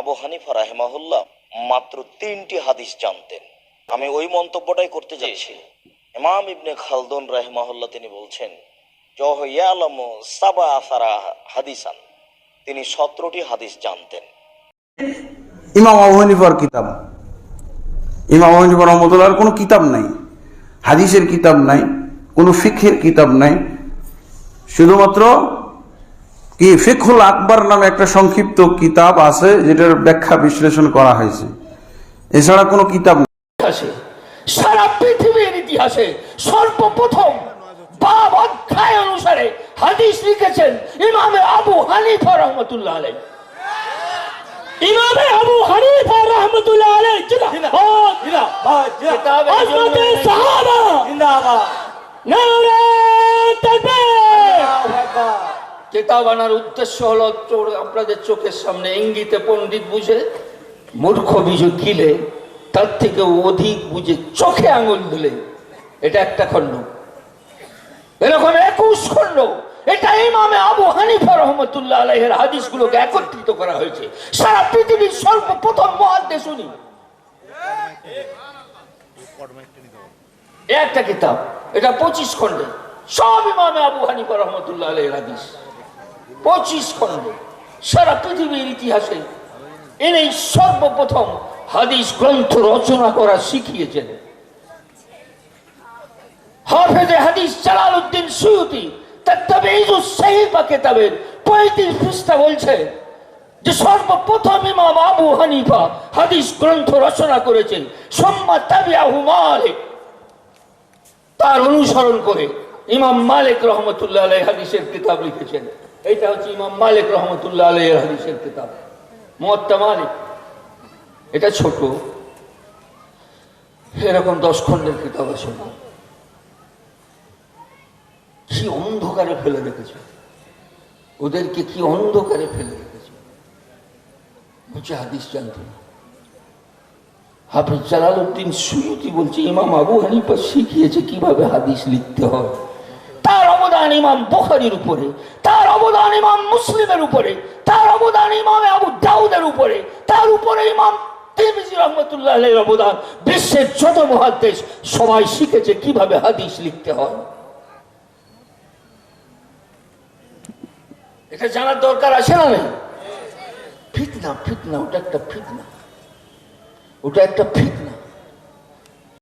আবু হানিফা রাহিমাহুল্লাহ মাত্র 3টি হাদিস জানতেন। আমি ওই মন্তব্যটাই করতে যাচ্ছি। ইমাম ইবনে খালদুন রাহিমাহুল্লাহ তিনি বলছেন ইয়ালামু সাবা আসারা হাদিসান, তিনি 17টি হাদিস জানতেন। ইমাম আবু হানিফার কিতাব, ইমাম আবু হানিফা রহমতুল্লাহর কোনো কিতাব নাই, হাদিসের কিতাব নাই, কোনো ফিকহের কিতাব নাই, শুধুমাত্র কি ফিকহুল আকবর নামে একটা সংক্ষিপ্ত কিতাব আছে যেটার ব্যাখ্যা বিশ্লেষণ করা হয়েছে, এছাড়া কোনো কিতাব নেই। সারা পৃথিবীর ইতিহাসে সর্বপ্রথম বাব অধ্যায় অনুসারে হাদিস লিখেছেন ইমামে আবু হানিফা রাহমাতুল্লাহ আলাইহি। ইমামে আবু হানিফা রাহমাতুল্লাহ আলাইহি আজমতে সাহাবা জিন্দাবাদ, নারে তাকবীর। কিতাব আনার উদ্দেশ্য হলো আপনাদের চোখের সামনে ইঙ্গিতে পণ্ডিত বুঝে, মূর্খ বিজু কিলে তার থেকে অধিক বুঝে চোখে আঙুল দিলে। এটা একটা খণ্ড, এরকম 21 খণ্ড। এটা ইমামে আবু হানিফা রহমতুল্লাহ আলাইহির হাদিসগুলোকে একত্রিত করা হয়েছে। সারা পৃথিবীর সর্বপ্রথম মুহাদ্দিস উনি। একটা কিতাব, এটা 25 খণ্ডে, সব ইমামে আবু হানিফা রহমতুল্লাহ আলাইহির হাদিস, 25 খণ্ডে। সারা পৃথিবীর ইতিহাসে ইনি সর্বপ্রথম হাদিস গ্রন্থ রচনা করা শিখিয়েছেন। হাফেজে হাদিস জালালউদ্দিন সুয়ুতি তার তাবিউস সাহিহ কিতাবের 35 পৃষ্ঠা বলছে যে সর্বপ্রথম ইমাম আবু হানিফা হাদিস গ্রন্থ রচনা করেছেন, সুম্মা তাবিআহু মালিক, তার অনুসরণ করে ইমাম মালিক রহমতুল্লাহ আলাইহি হাদিসের কিতাব লিখেছেন। এটা হচ্ছে ইমাম মালিক রহমতুল্লাহ আলাইহির হাদিসের কিতাব মুওয়াত্তা মালিক। এটা ছোট, এরকম 10 খণ্ডের কিতাব আছে। কি অন্ধকারে ফেলে রেখেছে ওদেরকে, কি অন্ধকারে ফেলে রেখেছে। বলছে হাদিস জানতো না। হাফেজ জালালউদ্দিন সুয়ুতি বলছে ইমাম আবু হানিফা শিখিয়েছে কিভাবে হাদিস লিখতে হয়। তার অবদান ইমাম বুখারীর উপরে, তার অবদান ইমাম মুসলিমের উপরে, তার অবদান ইমাম আবু দাউদের উপরে, তার উপরে ইমাম তিরমিজি রহমতুল্লাহ আলাইহির অবদান। বিশ্বের যত মুহাদ্দিস সবাই শিখেছে কিভাবে হাদিস লিখতে হয়। এটা জানার দরকার আছে না নেই? ফিতনা, ফিতনা, ওটা একটা ফিতনা, ওটা একটা ফিতনা।